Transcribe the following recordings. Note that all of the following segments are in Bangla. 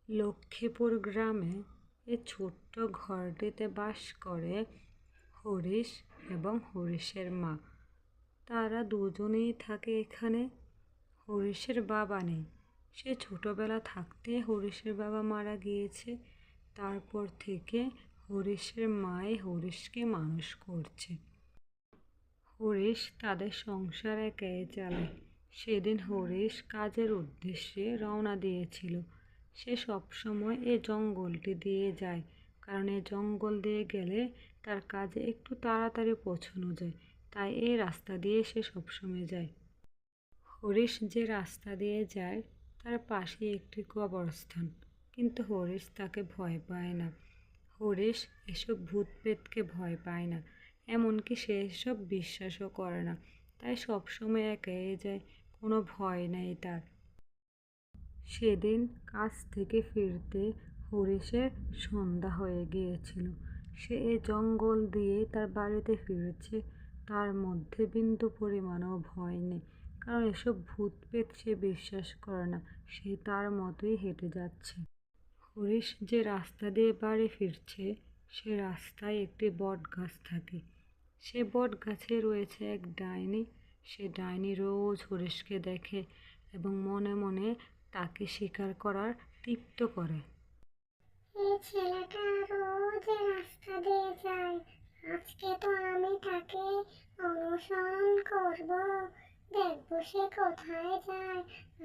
লক্ষ্মীপুর গ্রামে এই ছোট্ট ঘরটিতে বাস করে হরিশ এবং হরিশের মা। তারা দুজনেই থাকে এখানে। হরিশের বাবা নেই, সে ছোটবেলা থাকতে হরিশের বাবা মারা গিয়েছে। তারপর থেকে হরিশের মাই হরিশকে মানুষ করছে। হরিশ তাদের সংসার একাই চালায়। সেদিন হরিশ কাজের উদ্দেশ্যে রওনা দিয়েছিল। সে সবসময় এই জঙ্গলটি দিয়ে যায়, কারণ এই জঙ্গল দিয়ে গেলে তার কাজে একটু তাড়াতাড়ি পৌঁছানো যায়। তাই এই রাস্তা দিয়ে সে সবসময় যায়। হরিশ যে রাস্তা দিয়ে যায় তার পাশে একটি কবরস্থান, কিন্তু হরিশ তাকে ভয় পায় না। হরিশ এসব ভূত প্রেতকে ভয় পায় না, এমনকি সে এসব বিশ্বাসও করে না। তাই সবসময় একাই যায়, কোনো ভয় নেই তার। সেদিন কাজ থেকে ফিরতে হরিশের সন্ধ্যা হয়ে গিয়েছিল। সে এই জঙ্গল দিয়ে তার বাড়িতে ফিরেছে। তার মধ্যে বিন্দু পরিমাণও ভয় নেই, কারণ এসব ভূত প্রেত সে বিশ্বাস করে না। সে তার মতোই হেঁটে যাচ্ছে। হরিশ যে রাস্তা দিয়ে বাড়ি ফিরছে সে রাস্তায় একটি বট গাছ থাকে। সে বট গাছে রয়েছে এক ডাইনি। সে ডাইনি রোজ হরিশকে দেখে এবং মনে মনে তাকে শিকার করার তৃপ্ত করে। এই ছেলেটা রোজ এই রাস্তা দিয়ে যায়, আজকে তো আমি তাকে অনুসরণ করব, দেখবো সে কোথায় যায়।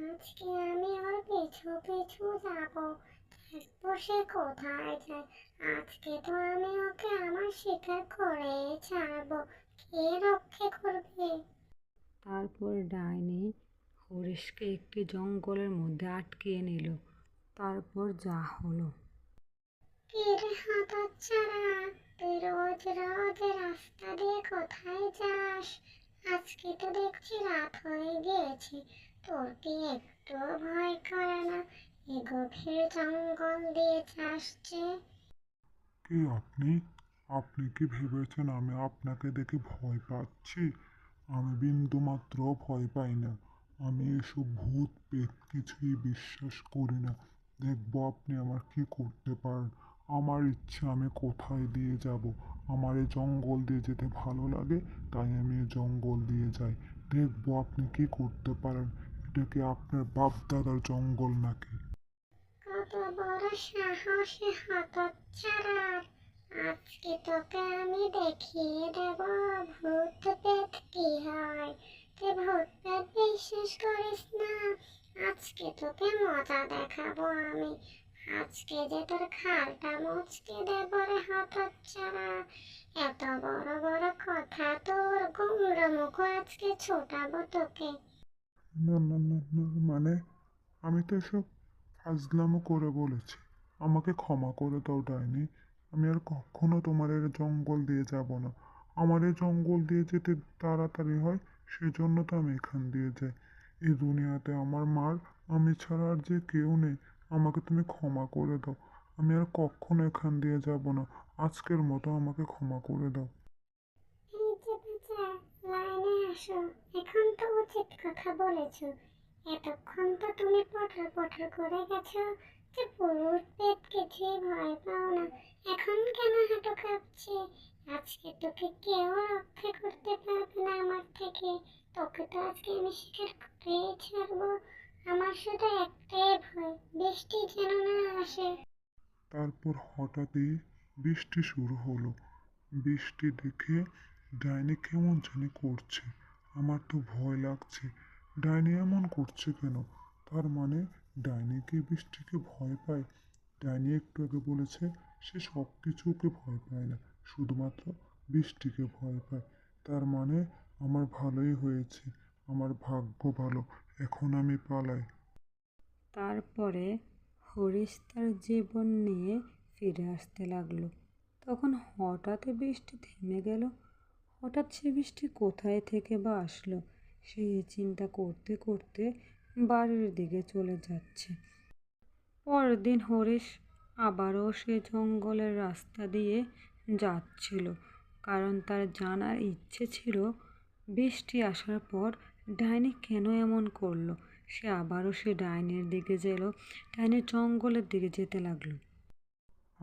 আজকে আমি ওর পিছু পিছু যাব, দেখবো সে কোথায় যায়। আজকে তো আমি ওকে আমার শিকার করে ছাড়বো, কে রক্ষে করবে। তারপর ডাইনি হরিশকে একটি জঙ্গলের মধ্যে আটকিয়ে নিল। তারপর যা হলো। কে রে হতচ্ছাড়া, তুই রোজ রোজ এই রাস্তা দিয়ে কোথায় যাস? আজকে তো দেখছি রাত হয়ে গিয়েছে, তোর কি একটুও ভয় করে না? এ গভীর জঙ্গল দিয়ে যাস যে? কে আপনি? আপনি কি ভেবেছেন আমি আপনাকে দেখে ভয় পাচ্ছি? আমি বিন্দুমাত্র ভয় পাই না। আমি এসব ভূত পেত কিছুই বিশ্বাস করি না। দেখবো আপনি আমার কি করতে পারেন। আমার ইচ্ছে আমি কোথায় দিয়ে যাব। আমার এই জঙ্গল দিয়ে যেতে ভালো লাগে, তাই আমি এই জঙ্গল দিয়ে যাই। দেখবো আপনি কি করতে পারেন। এটা কি আপনার বাপ দাদার জঙ্গল নাকি? কত বড় সাহস এ হতচ্ছাড়ার! আজকে তোকে আমি দেখিয়ে দেব ভূত পেত কি হয়। তুই ভূত পেত বিশ্বাস করিস না, আজকে তোকে মজা দেখাবো আমি। আজকে যে তোর খালটা মুচকে দেব রে হতচ্ছাড়া। এত বড় বড় কথা তোর, গুমড়ো মুখ আজকে ছোটাবো তোকে। না না না না, মানে আমি তো এসব ফাজলামো করে বলেছি। আমাকে ক্ষমা করে দাও ডাইনি। আমি আর কখনো তোমার এই জঙ্গল দিয়ে যাব না। আমার এই জঙ্গল দিয়ে যেতে তাড়াতাড়ি হয়, সেজন্য তো আমি এখান দিয়ে যাই। এই দুনিয়াতে আমার মার আমি ছাড়া আর যে কেউ নেই। আমাকে তুমি ক্ষমা করে দাও। আমি আর কখনো এখান দিয়ে যাব না। আজকের মতো আমাকে ক্ষমা করে দাও। এই যে বাচ্চা, লাইনে আসো। এখন তো উচিত কথা বলেছো। এতক্ষণ তো তুমি পটর পটর করে গেছো যে ভূত পেট কিছুই ভয় পাও না। এখন কেন হাঁটু কাঁপছে? আজকে তোকে কেউ রক্ষা করতে পারবে না আমার থেকে। তোকে তো আজকে আমি শিকার করেই ছাড়বো। আমার শুধু একটাই ভয়, বৃষ্টি যেন না আসে। তারপর হঠাৎই বৃষ্টি শুরু হলো। বৃষ্টি দেখে ডাইনি কেমন জানি করছে। আমার তো ভয় লাগছে। ডাইনি এমন করছে কেন? তার মানে ডাইনি কি বৃষ্টিকে ভয় পায়? ডাইনি একটু আগে বলেছে সে সব কিছুকে ভয় পায় না, শুধুমাত্র বৃষ্টিকে ভয় পায়। তার মানে আমার ভালোই হয়েছে। আমার ভাগ্য ভালো। এখন আমি পালাই। তারপরে হরিশ তার জীবন নিয়ে ফিরে আসতে লাগলো। তখন হঠাৎই বৃষ্টি থেমে গেল। হঠাৎ সে বৃষ্টি কোথায় থেকে বা আসলো, সে চিন্তা করতে করতে বাড়ির দিকে চলে যাচ্ছে। পরের দিন হরিশ আবারও সে জঙ্গলের রাস্তা দিয়ে যাচ্ছিল, কারণ তার জানার ইচ্ছে ছিল বৃষ্টি আসার পর ডাইনি কেন এমন করলো? সে আবারও সে ডাইনির দিকে গেল। ডাইনি জঙ্গলের দিকে যেতে লাগলো।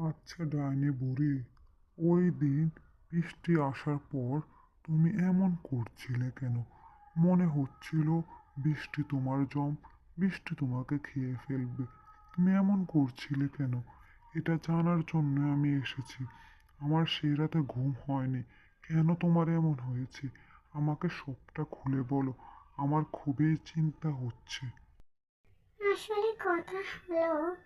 আচ্ছা ডাইনি বুড়ি, ওই দিন বৃষ্টি আসার পর তুমি এমন করছিলে কেন? মনে হচ্ছিল বৃষ্টি তোমার জম, বৃষ্টি তোমাকে খেয়ে ফেলবে। তুমি এমন করছিলে কেন? এটা জানার জন্য আমি এসেছি। আমার সেই রাতে ঘুম হয়নি। কেন তোমার এমন হয়েছে? আমাকে সবটা খুলে বলো। আমার খুবই চিন্তা হচ্ছে। আসলে কথা হলো,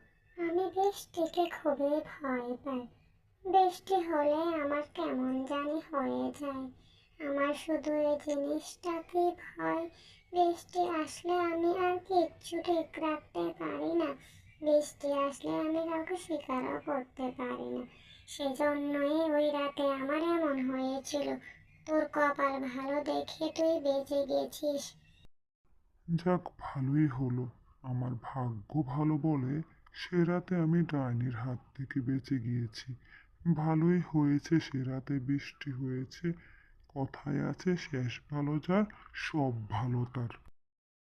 আমি বৃষ্টিকে খুবই ভয় পাই। বৃষ্টি হলে আমার কেমন জানি হয়ে যায়। আমার শুধু এই জিনিসটাকেই ভয়, বৃষ্টি আসলে আমি আর কিচ্ছু ঠিক রাখতে পারি না। বৃষ্টি আসলে আমি কাউকে স্বীকারও করতে পারি না। সেজন্যই ওই রাতে আমার এমন হয়েছিল। তোর কপাল ভালো দেখে তুই বেঁচে গেছিস। যাক, ভালোই হলো। আমার ভাগ্য ভালো বলে সে রাতে আমি ডাইনির হাত থেকে বেঁচে গিয়েছি। ভালোই হয়েছে সে রাতে বৃষ্টি হয়েছে। কথায় আছে, শেষ ভালো যার সব ভালো তার।